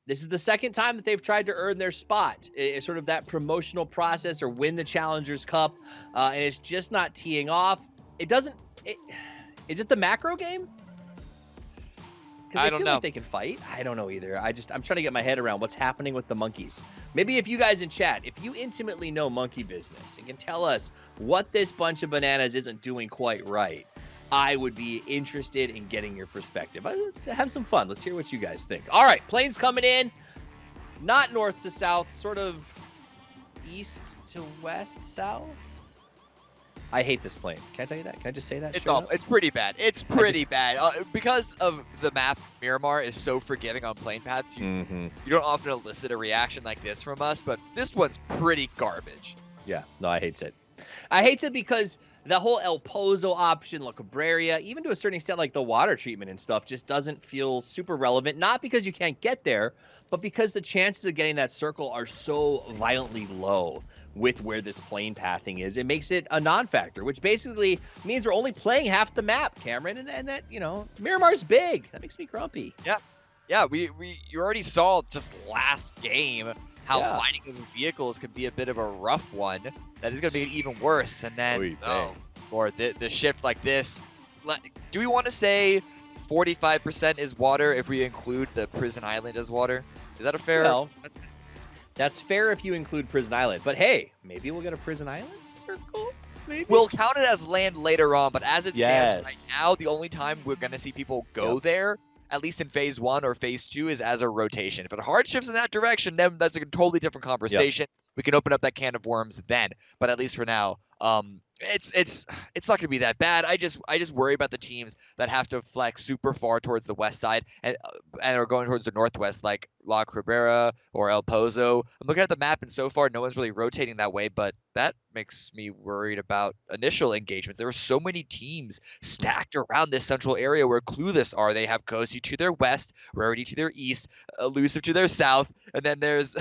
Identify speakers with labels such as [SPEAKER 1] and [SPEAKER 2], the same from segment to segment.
[SPEAKER 1] This is the second time that they've tried to earn their spot. It's sort of that promotional process or win the Challengers Cup, and it's just not teeing off. It doesn't. Is it the macro game? Because
[SPEAKER 2] I
[SPEAKER 1] they
[SPEAKER 2] don't
[SPEAKER 1] feel
[SPEAKER 2] know.
[SPEAKER 1] like they can fight. I don't know either. I'm trying to get my head around what's happening with the monkeys. Maybe if you guys in chat, if you intimately know monkey business and can tell us what this bunch of bananas isn't doing quite right, I would be interested in getting your perspective. Let's have some fun. Let's hear what you guys think. All right, planes coming in. Not north to south, sort of east to west, south. I hate this plane. Can I tell you that? Can I just say that?
[SPEAKER 2] It's pretty bad. It's pretty bad. Because of the map, Miramar is so forgiving on plane paths. You don't often elicit a reaction like this from us, but this one's pretty garbage.
[SPEAKER 1] Yeah, no, I hate it. I hate it because the whole El Pozo option, La Cabrera, even to a certain extent, like the water treatment and stuff, just doesn't feel super relevant. Not because you can't get there, but because the chances of getting that circle are so violently low with where this plane pathing is. It makes it a non-factor, which basically means we're only playing half the map, Cameron, and that, you know, Miramar's big. That makes me grumpy.
[SPEAKER 2] Yeah, you already saw just last game how finding the vehicles could be a bit of a rough one. That is going to make it even worse. And then, Lord, the shift like this. Do we want to say 45% is water if we include the prison island as water? Is that a fair?
[SPEAKER 1] Well, that's fair if you include Prison Island. But hey, maybe we'll get a Prison Island circle? Maybe?
[SPEAKER 2] We'll count it as land later on, but as it stands right now, the only time we're going to see people go there, at least in phase 1 or phase 2, is as a rotation. If it hard shifts in that direction, then that's a totally different conversation. We can open up that can of worms then. But at least for now, it's not going to be that bad. I just worry about the teams that have to flex super far towards the west side and are going towards the northwest, like La Cabrera or El Pozo. I'm looking at the map, and so far no one's really rotating that way, but that makes me worried about initial engagement. There are so many teams stacked around this central area where Clueless are. They have Cozy to their west, Rarity to their east, Elusive to their south, and then there's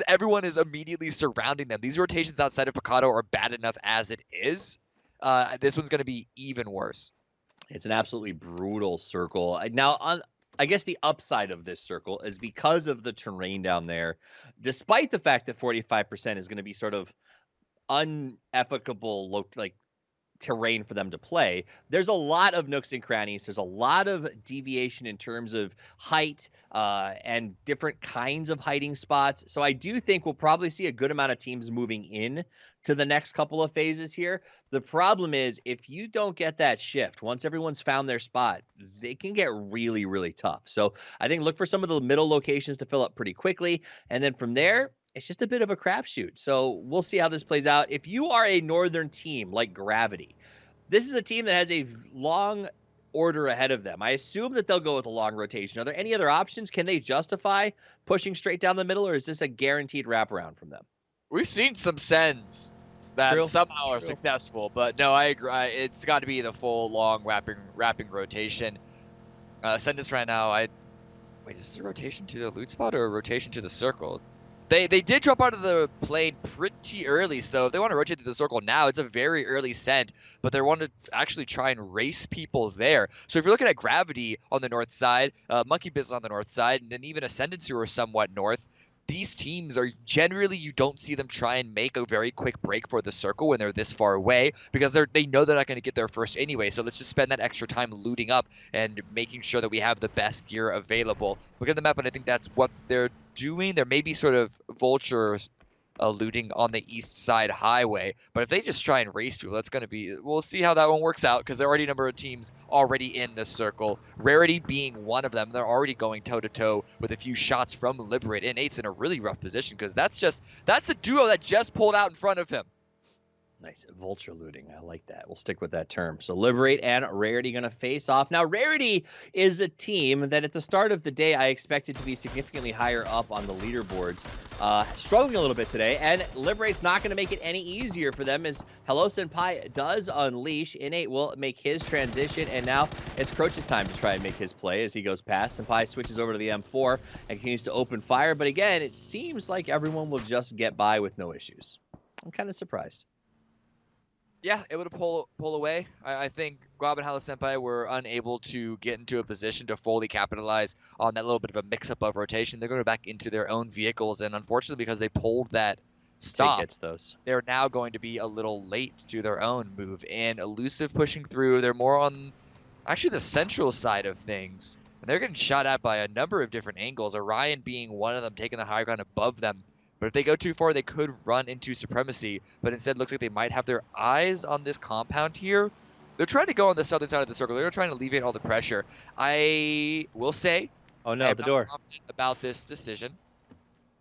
[SPEAKER 2] everyone is immediately surrounding them. These rotations outside of Picado are bad enough as it is. This one's going to be even worse.
[SPEAKER 1] It's an absolutely brutal circle. Now, I guess the upside of this circle is because of the terrain down there, despite the fact that 45% is going to be sort of unethical, terrain for them to play. There's a lot of nooks and crannies. There's a lot of deviation in terms of height and different kinds of hiding spots. So I do think we'll probably see a good amount of teams moving in to the next couple of phases here. The problem is if you don't get that shift, once everyone's found their spot, they can get really, really tough. So I think look for some of the middle locations to fill up pretty quickly. And then from there, it's just a bit of a crapshoot. So we'll see how this plays out. If you are a northern team like Gravity, this is a team that has a long order ahead of them. I assume that they'll go with a long rotation. Are there any other options? Can they justify pushing straight down the middle, or is this a guaranteed wraparound from them?
[SPEAKER 2] We've seen some sends that somehow are successful, but no, I agree. It's got to be the full long wrapping rotation. Send this right now. Wait, is this a rotation to the loot spot or a rotation to the circle? They did drop out of the plane pretty early, so if they want to rotate to the circle now, it's a very early send, but they want to actually try and race people there. So if you're looking at Gravity on the north side, Monkey Business on the north side, and then even Ascendancy who are somewhat north, these teams are generally, you don't see them try and make a very quick break for the circle when they're this far away, because they know they're not going to get there first anyway. So let's just spend that extra time looting up and making sure that we have the best gear available. Look at the map, and I think that's what they're doing. There may be sort of vulture looting on the east side highway, but if they just try and race people, that's going to be, we'll see how that one works out, because there are already a number of teams already in this circle, Rarity being one of them. They're already going toe to toe with a few shots from Liberate, and Eight's in a really rough position because that's a duo that just pulled out in front of him.
[SPEAKER 1] Nice. Vulture looting. I like that. We'll stick with that term. So Liberate and Rarity going to face off. Now, Rarity is a team that at the start of the day, I expected to be significantly higher up on the leaderboards. Struggling a little bit today. And Liberate's not going to make it any easier for them as Hello Senpai does unleash. Innate will make his transition. And now it's Croach's time to try and make his play as he goes past. Senpai switches over to the M4 and continues to open fire. But again, it seems like everyone will just get by with no issues. I'm kind of surprised.
[SPEAKER 2] Yeah, able to pull away. I think Guab and Hala Senpai were unable to get into a position to fully capitalize on that little bit of a mix-up of rotation. They're going back into their own vehicles, and unfortunately, because they pulled that
[SPEAKER 1] Tig
[SPEAKER 2] stop,
[SPEAKER 1] hits those.
[SPEAKER 2] they're now going to be a little late to their own move. And Elusive pushing through, they're more on actually the central side of things. And they're getting shot at by a number of different angles, Orion being one of them, taking the high ground above them. But if they go too far, they could run into supremacy. But instead, looks like they might have their eyes on this compound here. They're trying to go on the southern side of the circle. They're trying to alleviate all the pressure. I will say,
[SPEAKER 1] Oh
[SPEAKER 2] I
[SPEAKER 1] no,
[SPEAKER 2] am
[SPEAKER 1] the
[SPEAKER 2] not
[SPEAKER 1] door.
[SPEAKER 2] confident about this decision.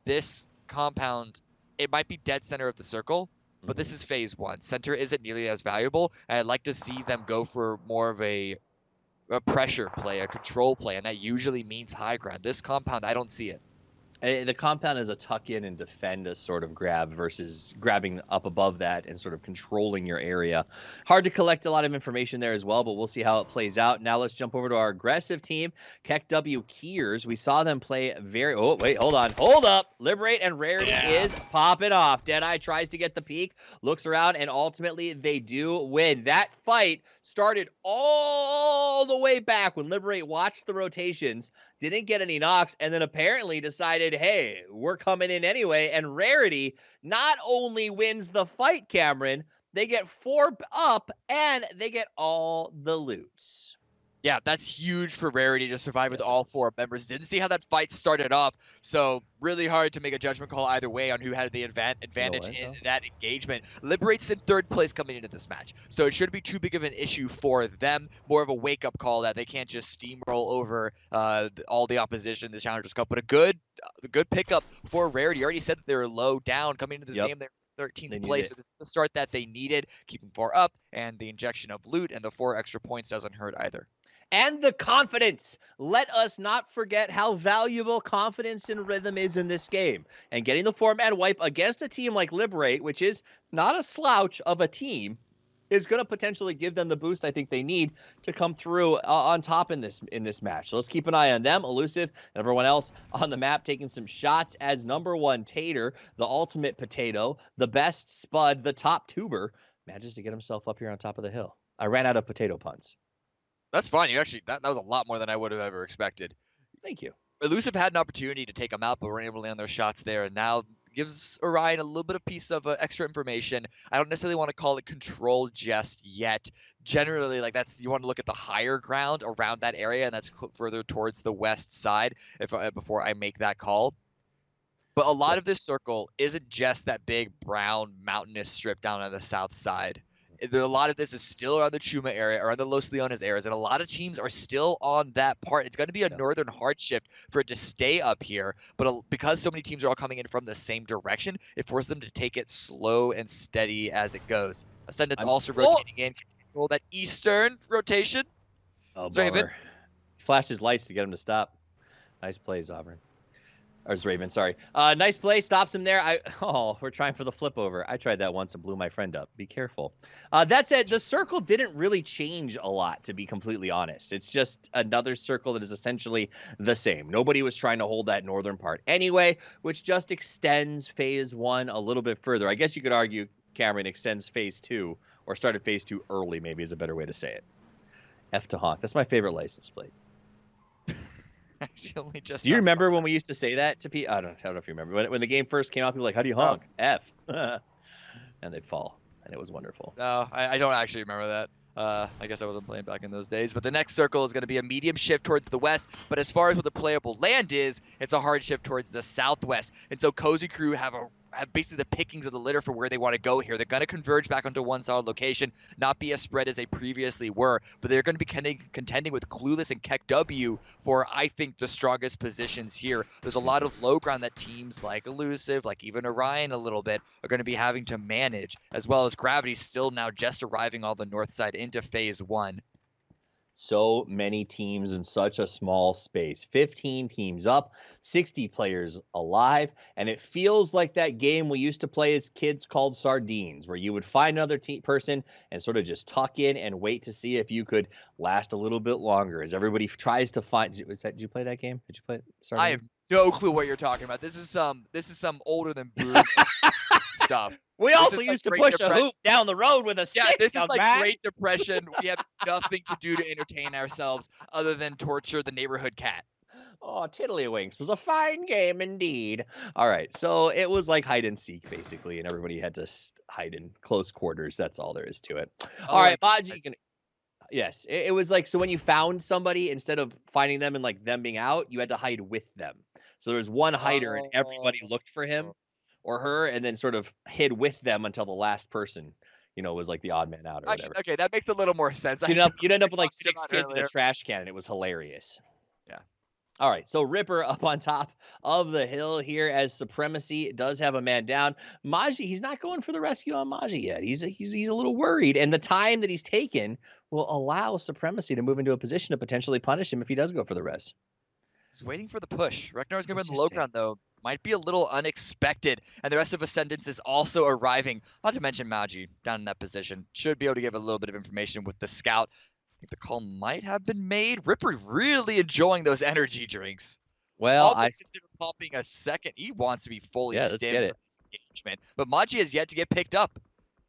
[SPEAKER 2] This compound, it might be dead center of the circle, but this is phase 1. Center isn't nearly as valuable, and I'd like to see them go for more of a pressure play, a control play, and that usually means high ground. This compound, I don't see it.
[SPEAKER 1] The compound is a tuck in and defend a sort of grab versus grabbing up above that and sort of controlling your area. Hard to collect a lot of information there as well, but we'll see how it plays out. Now let's jump over to our aggressive team, KEKW Kiers. We saw them play very... Oh, wait, hold on. Hold up. Liberate and Rarity is popping off. Deadeye tries to get the peek, looks around, and ultimately they do win. That fight started all the way back when Liberate watched the rotations, didn't get any knocks, and then apparently decided, hey, we're coming in anyway. And Rarity not only wins the fight, Cameron, they get 4 up and they get all the loots.
[SPEAKER 2] Yeah, that's huge for Rarity to survive with all 4 members. Didn't see how that fight started off, so really hard to make a judgment call either way on who had the advantage in that engagement. Liberate's in 3rd place coming into this match, so it shouldn't be too big of an issue for them. More of a wake-up call that they can't just steamroll over all the opposition in the Challengers Cup, but a good pickup for Rarity. You already said that they were low down coming into this game. They're 13th place, so this is the start that they needed, keeping 4 up, and the injection of loot and the 4 extra points doesn't hurt either.
[SPEAKER 1] And the confidence. Let us not forget how valuable confidence and rhythm is in this game. And getting the 4-man wipe against a team like Liberate, which is not a slouch of a team, is going to potentially give them the boost I think they need to come through on top in this match. So let's keep an eye on them. Elusive and everyone else on the map taking some shots as number 1 Tater, the ultimate potato, the best Spud, the top tuber, manages to get himself up here on top of the hill. I ran out of potato puns.
[SPEAKER 2] That's fine. You actually, that was a lot more than I would have ever expected.
[SPEAKER 1] Thank you.
[SPEAKER 2] Elusive had an opportunity to take them out, but weren't able to land their shots there, and now gives Orion a little bit of piece of extra information. I don't necessarily want to call it control just yet. Generally, like you want to look at the higher ground around that area, and that's further towards the west side. If before I make that call. But a lot of this circle isn't just that big brown mountainous strip down on the south side. A lot of this is still around the Chuma area, around the Los Leones areas, and a lot of teams are still on that part. It's going to be a northern hard shift for it to stay up here, but because so many teams are all coming in from the same direction, it forces them to take it slow and steady as it goes. Ascendant's also rotating in, control that eastern rotation.
[SPEAKER 1] Oh, bummer. Flashed his lights to get him to stop. Nice plays, Auburn. Or Raven, sorry. Nice play, stops him there. We're trying for the flip over. I tried that once and blew my friend up. Be careful. That said, the circle didn't really change a lot, to be completely honest. It's just another circle that is essentially the same. Nobody was trying to hold that northern part anyway, which just extends phase 1 a little bit further. I guess you could argue Cameron extends phase 2, or started phase 2 early, maybe is a better way to say it. F to honk. That's my favorite license plate.
[SPEAKER 2] Do
[SPEAKER 1] you remember when we used to say that to people? I don't know if you remember. When the game first came out, people were like, how do you honk? F. And they'd fall. And it was wonderful.
[SPEAKER 2] No, I don't actually remember that. I guess I wasn't playing back in those days. But the next circle is going to be a medium shift towards the west. But as far as what the playable land is, it's a hard shift towards the southwest. And so Cozy Crew have basically the pickings of the litter for where they want to go here. They're going to converge back onto one solid location, not be as spread as they previously were, but they're going to be contending with Clueless and KEKW for, I think, the strongest positions here. There's a lot of low ground that teams like Elusive, like even Orion a little bit, are going to be having to manage, as well as Gravity still now just arriving on the north side into phase 1.
[SPEAKER 1] So many teams in such a small space. 15 teams up, 60 players alive, and it feels like that game we used to play as kids called Sardines, where you would find another person and sort of just tuck in and wait to see if you could last a little bit longer as everybody tries to find... Did you play that game? Did you play Sardines?
[SPEAKER 2] no clue what you're talking about. This is some older than boomer stuff.
[SPEAKER 1] We
[SPEAKER 2] This
[SPEAKER 1] also
[SPEAKER 2] is like
[SPEAKER 1] used to
[SPEAKER 2] Great
[SPEAKER 1] push a
[SPEAKER 2] Depre-
[SPEAKER 1] hoop down the road with a
[SPEAKER 2] Yeah,
[SPEAKER 1] stick,
[SPEAKER 2] this is
[SPEAKER 1] young
[SPEAKER 2] like
[SPEAKER 1] man.
[SPEAKER 2] Great Depression. We have nothing to do to entertain ourselves other than torture the neighborhood cat.
[SPEAKER 1] Oh, Tiddlywinks was a fine game indeed. All right, so it was like hide and seek basically, and everybody had to hide in close quarters. That's all there is to it. All right, Baji, yes, it was like, so when you found somebody, instead of finding them and like them being out, you had to hide with them. So there was one hider, and everybody looked for him or her, and then sort of hid with them until the last person, was like the odd man out or whatever.
[SPEAKER 2] Actually, okay, that makes a little more sense.
[SPEAKER 1] You'd end up with like 6 kids in a trash can, and it was hilarious.
[SPEAKER 2] Yeah.
[SPEAKER 1] All right, so Ripper up on top of the hill here as Supremacy does have a man down. Maji, he's not going for the rescue on Maji yet. He's a little worried, and the time that he's taken will allow Supremacy to move into a position to potentially punish him if he does go for the res.
[SPEAKER 2] He's waiting for the push. Regnar's going to be in the low ground, though. Might be a little unexpected, and the rest of Ascendance is also arriving. Not to mention Maji down in that position. Should be able to give a little bit of information with the scout. I think the call might have been made. Ripper really enjoying those energy drinks.
[SPEAKER 1] Well,
[SPEAKER 2] I consider popping a second. He wants to be fully stimmed for this engagement, but Maji has yet to get picked up.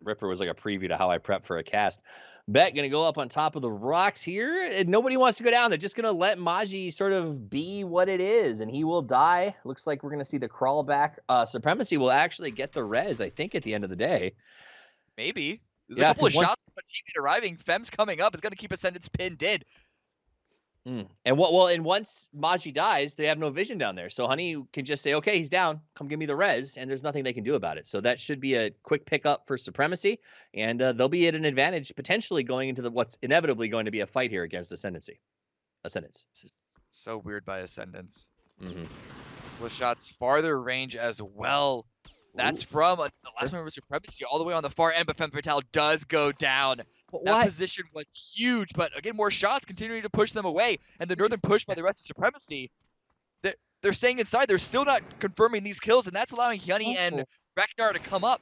[SPEAKER 1] Ripper was like a preview to how I prep for a cast. Bet gonna go up on top of the rocks here, and nobody wants to go down. They're just gonna let Maji sort of be what it is, and he will die. Looks like we're gonna see the crawl back. Supremacy will actually get the res, I think, at the end of the day.
[SPEAKER 2] Maybe. There's a couple of shots from a teammate arriving. Fem's coming up. It's going to keep Ascendance pinned in.
[SPEAKER 1] And once Maji dies, they have no vision down there. So Honey can just say, okay, he's down. Come give me the res. And there's nothing they can do about it. So that should be a quick pickup for Supremacy. And they'll be at an advantage, potentially going into what's inevitably going to be a fight here against Ascendance.
[SPEAKER 2] This is so weird by Ascendance. With shots farther range as well. That's from the last member of Supremacy all the way on the far end, but Femme Fatale does go down. That position was huge, but again, more shots continuing to push them away. And the Northern push by the rest of Supremacy, they're staying inside. They're still not confirming these kills, and that's allowing Hyuni and Reknar to come up.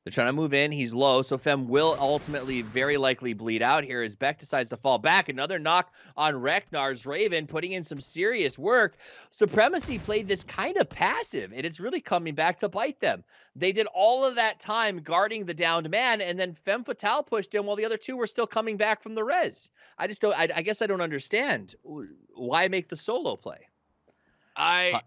[SPEAKER 1] They're trying to move in. He's low, so Fem will ultimately very likely bleed out here as Beck decides to fall back. Another knock on Reknar's Raven, putting in some serious work. Supremacy played this kind of passive, and it's really coming back to bite them. They did all of that time guarding the downed man, and then Femme Fatale pushed in while the other two were still coming back from the res. I guess I don't understand. Why make the solo play?
[SPEAKER 2] I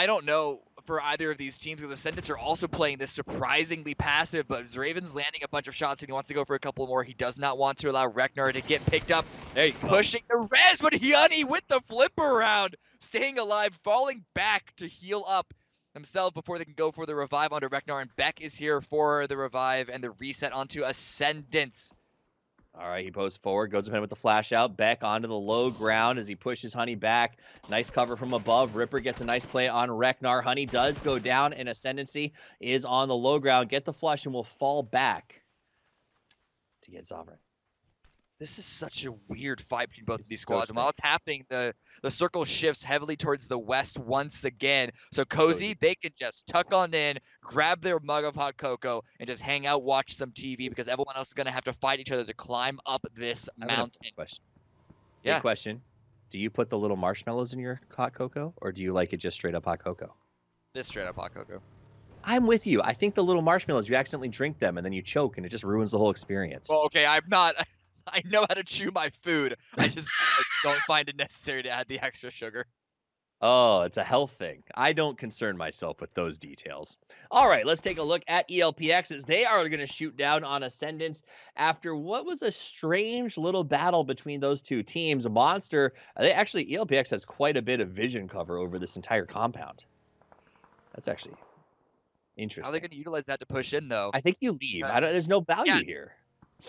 [SPEAKER 2] don't know for either of these teams. The Ascendants are also playing this surprisingly passive, but Raven's landing a bunch of shots and he wants to go for a couple more. He does not want to allow Reknar to get picked up.
[SPEAKER 1] There you go.
[SPEAKER 2] Pushing the res, but Hyuni with the flip around, staying alive, falling back to heal up themselves before they can go for the revive onto Reknar, and Beck is here for the revive and the reset onto Ascendants.
[SPEAKER 1] All right, he posts forward, goes ahead with the flash out. Beck onto the low ground as he pushes Honey back. Nice cover from above. Ripper gets a nice play on Reknar. Honey does go down, and Ascendancy is on the low ground. Get the flush and will fall back to get Sovereign.
[SPEAKER 2] This is such a weird fight between both of these squads. And while it's happening, the circle shifts heavily towards the west once again. So Cozy, they can just tuck on in, grab their mug of hot cocoa, and just hang out, watch some TV, because everyone else is going to have to fight each other to climb up this mountain.
[SPEAKER 1] Question.
[SPEAKER 2] Yeah.
[SPEAKER 1] Good question. Do you put the little marshmallows in your hot cocoa, or do you like it just straight up hot cocoa?
[SPEAKER 2] This straight up hot cocoa.
[SPEAKER 1] I'm with you. I think the little marshmallows, you accidentally drink them, and then you choke, and it just ruins the whole experience.
[SPEAKER 2] Well, okay, I'm not... I know how to chew my food. I just don't find it necessary to add the extra sugar.
[SPEAKER 1] Oh, it's a health thing. I don't concern myself with those details. All right, let's take a look at ELPX as they are going to shoot down on Ascendance after what was a strange little battle between those two teams. Monster, ELPX has quite a bit of vision cover over this entire compound. That's actually interesting.
[SPEAKER 2] How are they going to utilize that to push in, though?
[SPEAKER 1] I think you leave. There's no value here.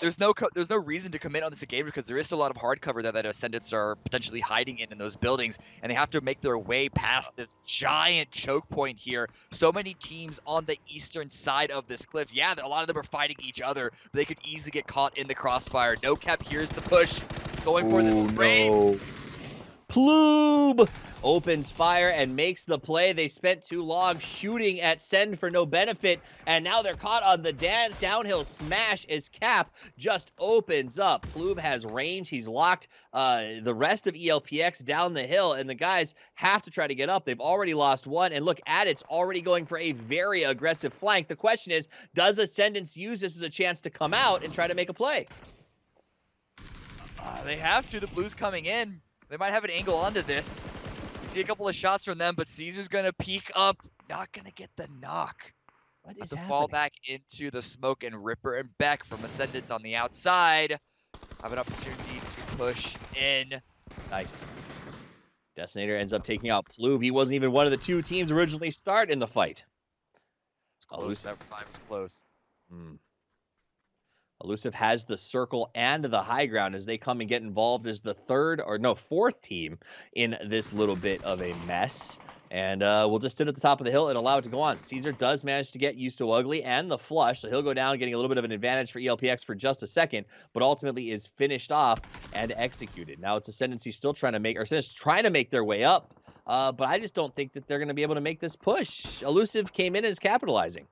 [SPEAKER 2] There's no reason to commit on this game because there is still a lot of hard cover there that Ascendants are potentially hiding in those buildings, and they have to make their way past this giant choke point here. So many teams on the eastern side of this cliff. Yeah, a lot of them are fighting each other, but they could easily get caught in the crossfire. No Cap here's the push, going for the spray.
[SPEAKER 1] No. Ploob opens fire and makes the play. They spent too long shooting at send for no benefit, and now they're caught on the downhill smash as Cap just opens up. Ploob has range. He's locked the rest of ELPX down the hill, and the guys have to try to get up. They've already lost one, and look, Adit's already going for a very aggressive flank. The question is, does Ascendance use this as a chance to come out and try to make a play?
[SPEAKER 2] They have to. The Blues coming in. They might have an angle onto this. You see a couple of shots from them, but Caesar's going to peek up. Not going to get the knock.
[SPEAKER 1] What is
[SPEAKER 2] happening? Fall back into the smoke, and Ripper and Beck from Ascendant on the outside have an opportunity to push in.
[SPEAKER 1] Nice. Detonator ends up taking out Ploob. He wasn't even one of the two teams originally start in the fight.
[SPEAKER 2] It's close. That revive was close.
[SPEAKER 1] Elusive has the circle and the high ground as they come and get involved as the fourth team in this little bit of a mess. And we'll just sit at the top of the hill and allow it to go on. Caesar does manage to get used to Ugly and the flush, so he'll go down getting a little bit of an advantage for ELPX for just a second, but ultimately is finished off and executed. Now it's Ascendancy still trying to make their way up, but I just don't think that they're going to be able to make this push. Elusive came in as capitalizing.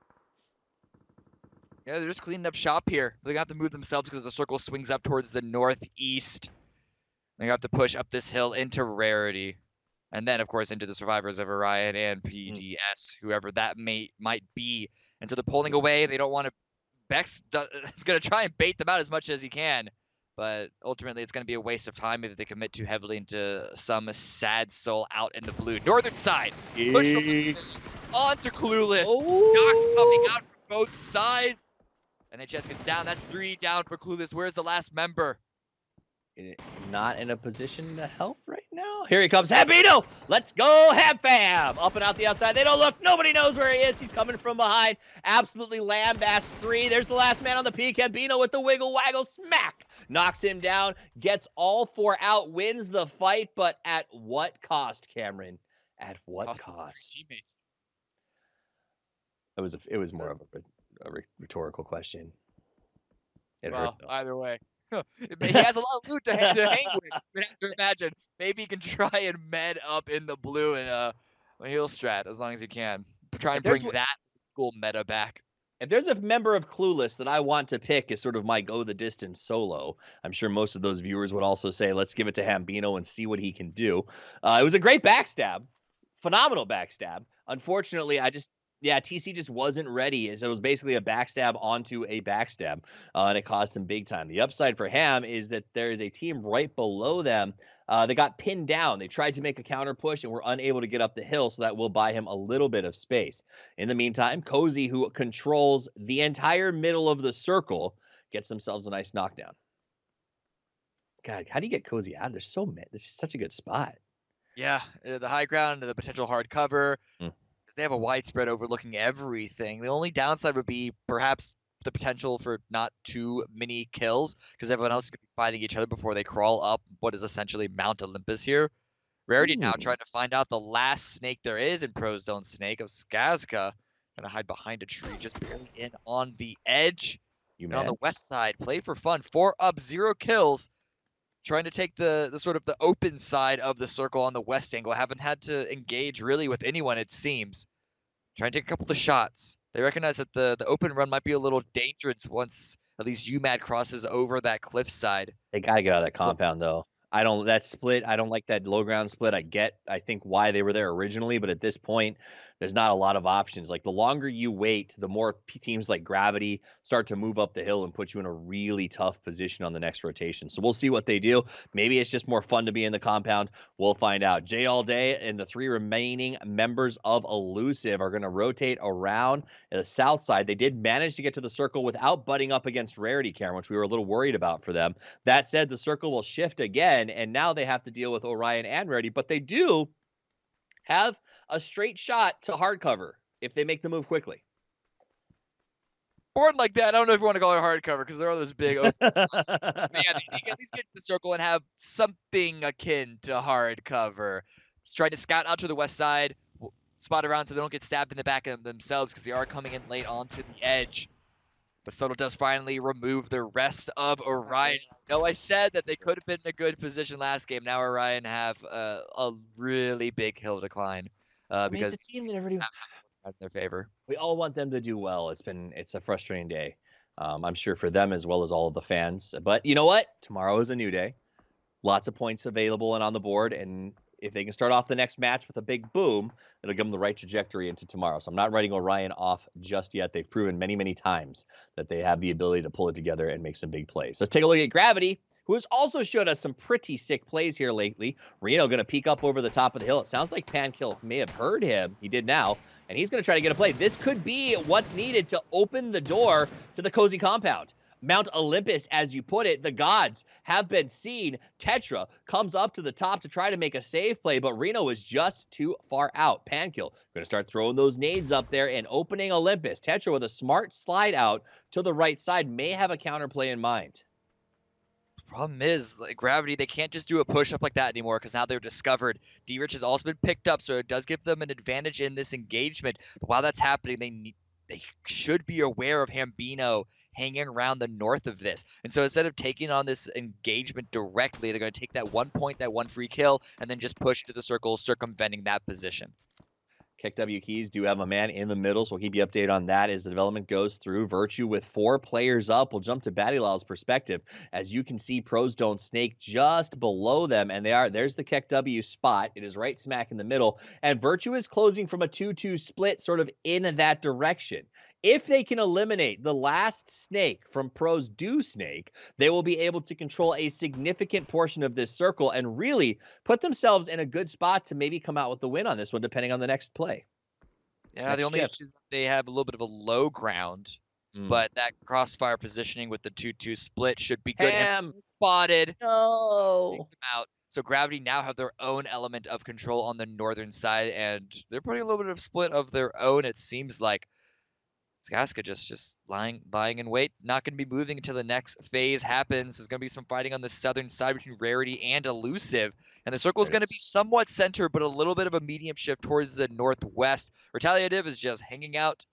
[SPEAKER 2] Yeah, they're just cleaning up shop here. They're going to have to move themselves because the circle swings up towards the northeast. They're going to have to push up this hill into Rarity. And then, of course, into the survivors of Orion and PDS, whoever that might be. And so they're pulling away. They don't want to... Bex is going to try and bait them out as much as he can. But ultimately, it's going to be a waste of time if they commit too heavily into some sad soul out in the blue. Northern side. Push onto Clueless. Knocks coming out from both sides. NHS gets down. That's 3 down for Clueless. Where's the last member?
[SPEAKER 1] Not in a position to help right now. Here he comes. Habino! Let's go, Hab Fam! Up and out the outside. They don't look. Nobody knows where he is. He's coming from behind. Absolutely lambast 3. There's the last man on the peak. Habino with the wiggle waggle smack. Knocks him down. Gets all 4 out. Wins the fight. But at what cost, Cameron? At what cost?
[SPEAKER 2] Teammates.
[SPEAKER 1] It was more of a rhetorical question.
[SPEAKER 2] Either way. He has a lot of loot to hang with. You have to imagine. Maybe he can try and med up in the blue and a heal strat as long as you can. Try and bring that school meta back.
[SPEAKER 1] If there's a member of Clueless that I want to pick as sort of my go the distance solo, I'm sure most of those viewers would also say, let's give it to Hambino and see what he can do. It was a great backstab. Phenomenal backstab. Unfortunately, TC just wasn't ready. So it was basically a backstab onto a backstab, and it cost him big time. The upside for Ham is that there is a team right below them that got pinned down. They tried to make a counter push and were unable to get up the hill, so that will buy him a little bit of space. In the meantime, Cozy, who controls the entire middle of the circle, gets themselves a nice knockdown. God, how do you get Cozy out? This is such a good spot.
[SPEAKER 2] Yeah, the high ground, the potential hard cover. They have a widespread overlooking everything. The only downside would be perhaps the potential for not too many kills because everyone else is going to be fighting each other before they crawl up what is essentially Mount Olympus here. Rarity now trying to find out the last snake there is in Pro's Zone Snake of Skazka. Going to hide behind a tree, just barely in on the edge. And on the west side, play for fun. 4 up, 0 kills. Trying to take the sort of the open side of the circle on the west angle. Haven't had to engage really with anyone, it seems. Trying to take a couple of shots. They recognize that the open run might be a little dangerous once at least UMAD crosses over that cliffside.
[SPEAKER 1] They got to get out of that compound, though. I don't like that low ground split. I think why they were there originally, but at this point, there's not a lot of options. Like the longer you wait, the more teams like Gravity start to move up the hill and put you in a really tough position on the next rotation. So we'll see what they do. Maybe it's just more fun to be in the compound. We'll find out. Jay All Day and the 3 remaining members of Elusive are going to rotate around the south side. They did manage to get to the circle without butting up against Rarity, Karen, which we were a little worried about for them. That said, the circle will shift again, and now they have to deal with Orion and Rarity, but they do have a straight shot to hardcover if they make the move quickly.
[SPEAKER 2] Board like that, I don't know if you want to call it hardcover because there are those big open slots. But yeah, they can at least get to the circle and have something akin to hardcover. Just trying to scout out to the west side, spot around so they don't get stabbed in the back of themselves because they are coming in late onto the edge. But Soto does finally remove the rest of Orion. No, I said that they could have been in a good position last game. Now Orion have a really big hill decline
[SPEAKER 1] I mean, it's
[SPEAKER 2] because
[SPEAKER 1] a team that everybody
[SPEAKER 2] in their favor.
[SPEAKER 1] we all want them to do well. It's a frustrating day. I'm sure for them as well as all of the fans. But you know what? Tomorrow is a new day. Lots of points available and on the board, and if they can start off the next match with a big boom, it'll give them the right trajectory into tomorrow. So I'm not writing Orion off just yet. They've proven many, many times that they have the ability to pull it together and make some big plays. Let's take a look at Gravity, who has also showed us some pretty sick plays here lately. Reno going to peek up over the top of the hill. It sounds like Pankill may have heard him. He did now, and he's going to try to get a play. This could be what's needed to open the door to the cozy compound. Mount Olympus, as you put it, the gods have been seen. Tetra comes up to the top to try to make a save play, but Reno is just too far out. Pankill going to start throwing those nades up there and opening Olympus. Tetra with a smart slide out to the right side may have a counterplay in mind.
[SPEAKER 2] Problem is, like, Gravity, they can't just do a push-up like that anymore because now they're discovered. D-Rich has also been picked up, so it does give them an advantage in this engagement. But while that's happening, they should be aware of Hambino hanging around the north of this. And so instead of taking on this engagement directly, they're going to take that 1 point, that 1 free kill, and then just push to the circle, circumventing that position.
[SPEAKER 1] KW Keys do have a man in the middle, so we'll keep you updated on that as the development goes through. Virtue with 4 players up. We'll jump to Badilal's perspective. As you can see, Pros Don't Snake just below them, and there's the KW spot. It is right smack in the middle, and Virtue is closing from a 2-2 split sort of in that direction. If they can eliminate the last snake from Pros Do Snake, they will be able to control a significant portion of this circle and really put themselves in a good spot to maybe come out with the win on this one, depending on the next play.
[SPEAKER 2] Yeah, the only issue is they have a little bit of a low ground, but that crossfire positioning with the 2-2 split should be good.
[SPEAKER 1] Ham
[SPEAKER 2] Spotted.
[SPEAKER 1] No.
[SPEAKER 2] Takes them out. So Gravity now have their own element of control on the northern side, and they're putting a little bit of split of their own, it seems like. Skaska just lying in wait, not going to be moving until the next phase happens. There's going to be some fighting on the southern side between Rarity and Elusive, and the circle is going to be somewhat center, but a little bit of a medium shift towards the northwest. Retaliative is just hanging out,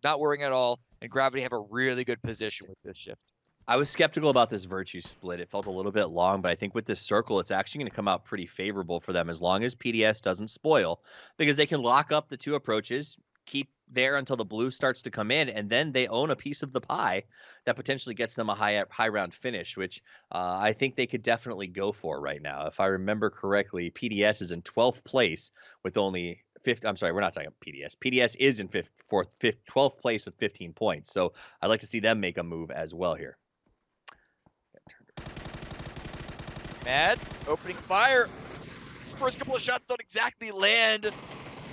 [SPEAKER 2] not worrying at all, and Gravity have a really good position with this shift.
[SPEAKER 1] I was skeptical about this Virtue split. It felt a little bit long, but I think with this circle, it's actually going to come out pretty favorable for them as long as PDS doesn't spoil, because they can lock up the 2 approaches, keep there until the blue starts to come in, and then they own a piece of the pie that potentially gets them a high round finish, which I think they could definitely go for right now. If I remember correctly, PDS is in 12th place with only 5th. I'm sorry, we're not talking about PDS. PDS is in 12th place with 15 points. So I'd like to see them make a move as well here.
[SPEAKER 2] Mad opening fire. First couple of shots don't exactly land.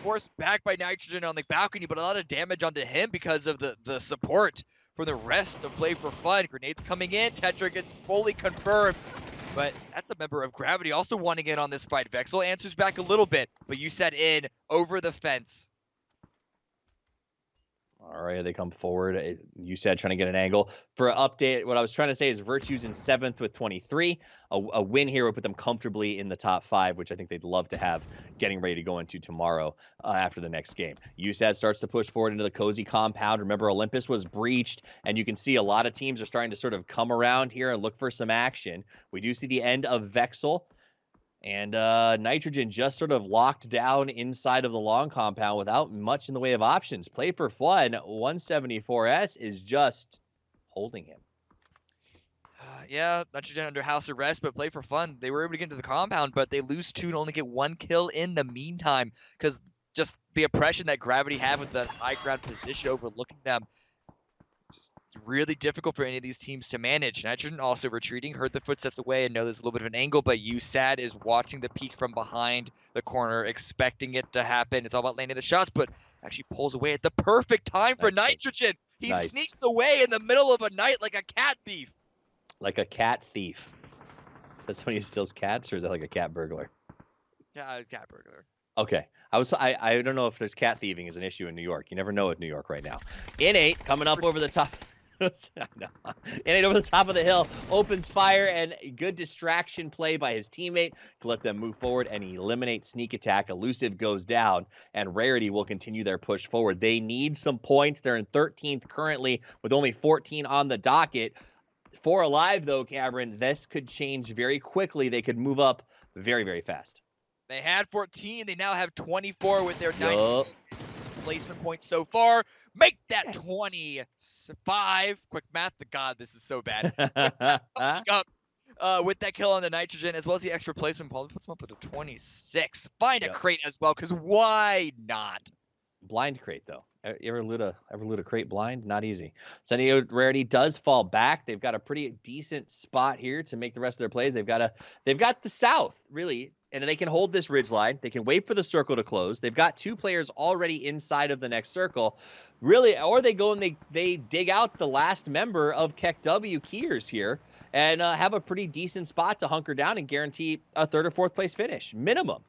[SPEAKER 2] Forced back by Nitrogen on the balcony, but a lot of damage onto him because of the support for the rest of Play for Fun. Grenades coming in. Tetra gets fully confirmed, but that's a member of Gravity also wanting in on this fight. Vexel answers back a little bit, but you said in over the fence.
[SPEAKER 1] All right, they come forward. You said trying to get an angle. For an update, what I was trying to say is Virtue's in 7th with 23. A win here would put them comfortably in the top 5, which I think they'd love to have getting ready to go into tomorrow after the next game. USAD starts to push forward into the cozy compound. Remember, Olympus was breached, and you can see a lot of teams are starting to sort of come around here and look for some action. We do see the end of Vexel. And Nitrogen just sort of locked down inside of the long compound without much in the way of options. Play for Fun, 174S is just holding him.
[SPEAKER 2] Yeah, Nitrogen under house arrest, but Play for Fun, they were able to get into the compound, but they lose 2 and only get 1 kill in the meantime because just the oppression that Gravity have with that high ground position overlooking them. Just really difficult for any of these teams to manage. Nitrogen also retreating, heard the footsteps away and know there's a little bit of an angle, but USAD is watching the peak from behind the corner, expecting it to happen. It's all about landing the shots, but actually pulls away at the perfect time for Nitrogen. He sneaks away in the middle of a night like a cat thief. Like a cat thief. Is that somebody who steals cats, or is that like a cat burglar? Yeah, cat burglar. Okay. I don't know if there's cat thieving is an issue in New York. You never know with New York right now. In 8, coming up over the top.
[SPEAKER 1] No. And it over the top of the hill, opens fire, and good distraction play by his teammate to let them move forward and eliminate sneak attack. Elusive goes down, and Rarity will continue their push forward. They need some points. They're in 13th currently with only 14 on the docket. 4 alive, though, Cameron. This could change very quickly. They could move up very, very fast.
[SPEAKER 2] They had 14. They now have 24 with their 9 placement points so far. Make that 25. Quick math. God, this is so bad. Up with that kill on the nitrogen, as well as the extra placement. Probably puts them up at a 26. Find a crate as well, because why not?
[SPEAKER 1] Blind crate, though. You ever loot a crate blind? Not easy. Sunny Rarity does fall back. They've got a pretty decent spot here to make the rest of their plays. They've got the south, really, and they can hold this ridge line. They can wait for the circle to close. They've got 2 players already inside of the next circle, really, or they go and they dig out the last member of KEKW Kiers here and have a pretty decent spot to hunker down and guarantee a 3rd or 4th place finish, minimum.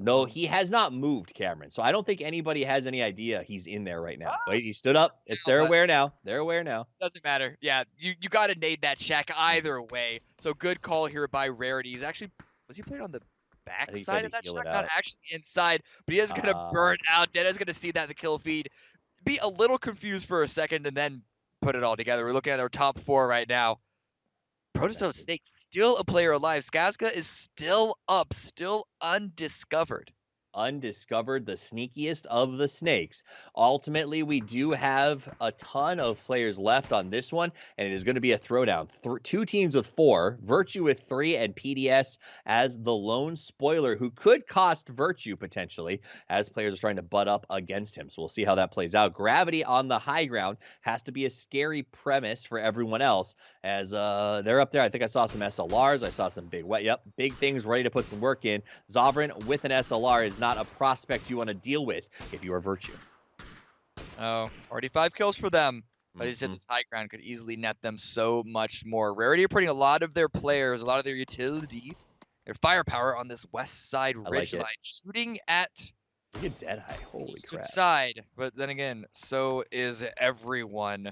[SPEAKER 1] No, he has not moved, Cameron. So I don't think anybody has any idea he's in there right now. Wait, he stood up. They're aware now. They're aware now.
[SPEAKER 2] Doesn't matter. Yeah, you got to nade that check either way. So good call here by Rarity. He's actually, was he playing on the back side of that check? Not actually inside, but he is going to burn out. Deada's going to see that in the kill feed. Be a little confused for a second and then put it all together. We're looking at our top 4 right now. Protozoa Snake still a player alive. Skazga is still up, still undiscovered.
[SPEAKER 1] Undiscovered, the sneakiest of the snakes. Ultimately, we do have a ton of players left on this one, and it is going to be a throwdown. 2 teams with 4, Virtue with 3, and PDS as the lone spoiler who could cost Virtue potentially as players are trying to butt up against him. So we'll see how that plays out. Gravity on the high ground has to be a scary premise for everyone else as they're up there. I think I saw some SLRs. I saw some big things ready to put some work in. Zovran with an SLR is not a prospect you want to deal with if you are Virtue.
[SPEAKER 2] Oh, already 5 kills for them. But he said this high ground could easily net them so much more. Rarity are putting a lot of their players, a lot of their utility, their firepower on this west side ridge line, shooting at
[SPEAKER 1] look at Deadeye. Holy crap.
[SPEAKER 2] Side. But then again, so is everyone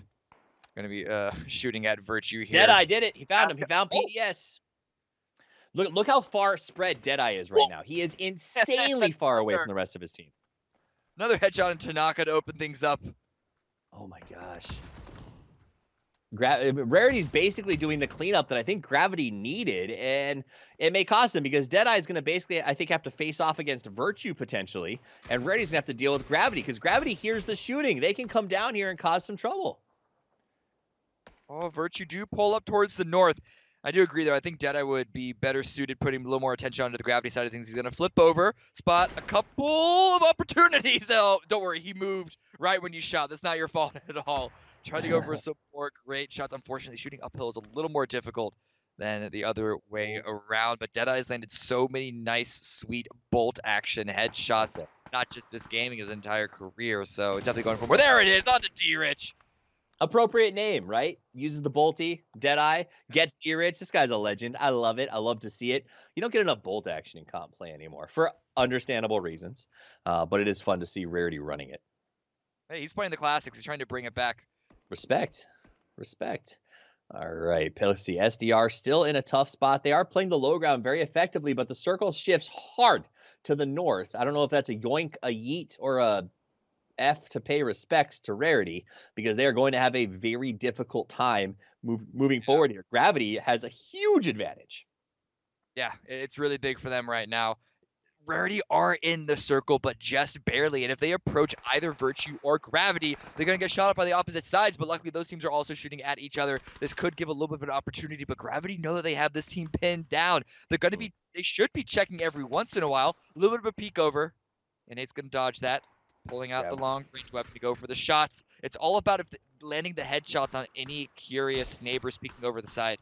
[SPEAKER 2] going to be shooting at Virtue here.
[SPEAKER 1] Deadeye did it. He found him. He found PDS. Look how far spread Deadeye is right now. He is insanely far away from the rest of his team.
[SPEAKER 2] Another headshot in Tanaka to open things up.
[SPEAKER 1] Oh my gosh. Rarity's basically doing the cleanup that I think Gravity needed, and it may cost him because Deadeye is going to basically, I think, have to face off against Virtue potentially, and Rarity's going to have to deal with Gravity because Gravity hears the shooting. They can come down here and cause some trouble.
[SPEAKER 2] Oh, Virtue do pull up towards the north. I do agree, though. I think Deadeye would be better suited putting a little more attention onto the Gravity side of things. He's going to flip over, spot a couple of opportunities. Oh, don't worry. He moved right when you shot. That's not your fault at all. Tried to go for some more great shots. Unfortunately, shooting uphill is a little more difficult than the other way around. But Deadeye's landed so many nice, sweet bolt action headshots, not just this gaming, his entire career. So it's definitely going for more. There it is, on to D-Rich.
[SPEAKER 1] Appropriate name, right? Uses the bolty, Deadeye, gets D-Rich. This guy's a legend. I love it. I love to see it. You don't get enough bolt action in comp play anymore for understandable reasons, but it is fun to see Rarity running it.
[SPEAKER 2] Hey, he's playing the classics. He's trying to bring it back.
[SPEAKER 1] Respect. All right, let's see. SDR still in a tough spot. They are playing the low ground very effectively, but the circle shifts hard to the north. I don't know if that's a yoink, a yeet, or a F to pay respects to Rarity because they are going to have a very difficult time moving forward here. Gravity has a huge advantage.
[SPEAKER 2] Yeah, it's really big for them right now. Rarity are in the circle, but just barely. And if they approach either Virtue or Gravity, they're going to get shot up by the opposite sides. But luckily, those teams are also shooting at each other. This could give a little bit of an opportunity, but Gravity know that they have this team pinned down. They should be checking every once in a while. A little bit of a peek over, and Nate's going to dodge that. Pulling out the long-range weapon to go for the shots. It's all about landing the headshots on any curious neighbors peeking over the side.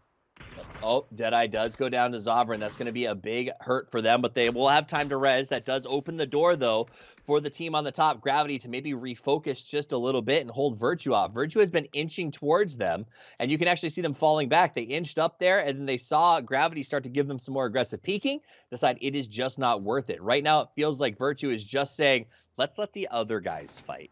[SPEAKER 1] Oh, Deadeye does go down to Zovran. That's going to be a big hurt for them, but they will have time to res. That does open the door, though, for the team on the top, Gravity, to maybe refocus just a little bit and hold Virtue off. Virtue has been inching towards them, and you can actually see them falling back. They inched up there, and then they saw Gravity start to give them some more aggressive peeking, decide it is just not worth it. Right now, it feels like Virtue is just saying, let's let the other guys fight.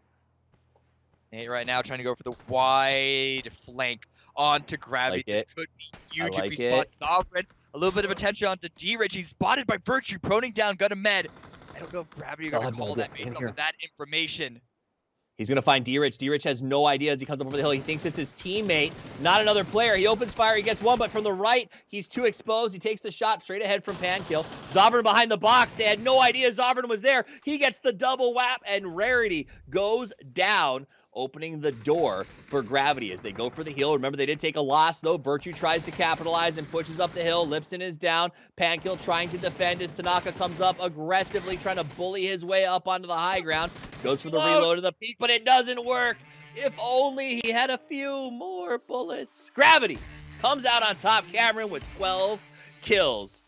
[SPEAKER 2] Nate right now trying to go for the wide flank onto Gravity. This could be huge if he spots Sovereign. A little bit of attention onto D-Rich. He's spotted by Virtue, proning down, got a med. I don't know if Gravity are going to call that based off of that information.
[SPEAKER 1] He's going to find D-Rich. D-Rich has no idea as he comes up over the hill. He thinks it's his teammate, not another player. He opens fire. He gets one, but from the right, he's too exposed. He takes the shot straight ahead from Pankill. Zoverin behind the box. They had no idea Zoverin was there. He gets the double whap, and Rarity goes down, opening the door for Gravity as they go for the heal. Remember, they did take a loss, though. Virtue tries to capitalize and pushes up the hill. Lipson is down. Pankill trying to defend as Tanaka comes up aggressively, trying to bully his way up onto the high ground. Goes for the reload of the peak, but it doesn't work. If only he had a few more bullets. Gravity comes out on top. Cameron with 12 kills.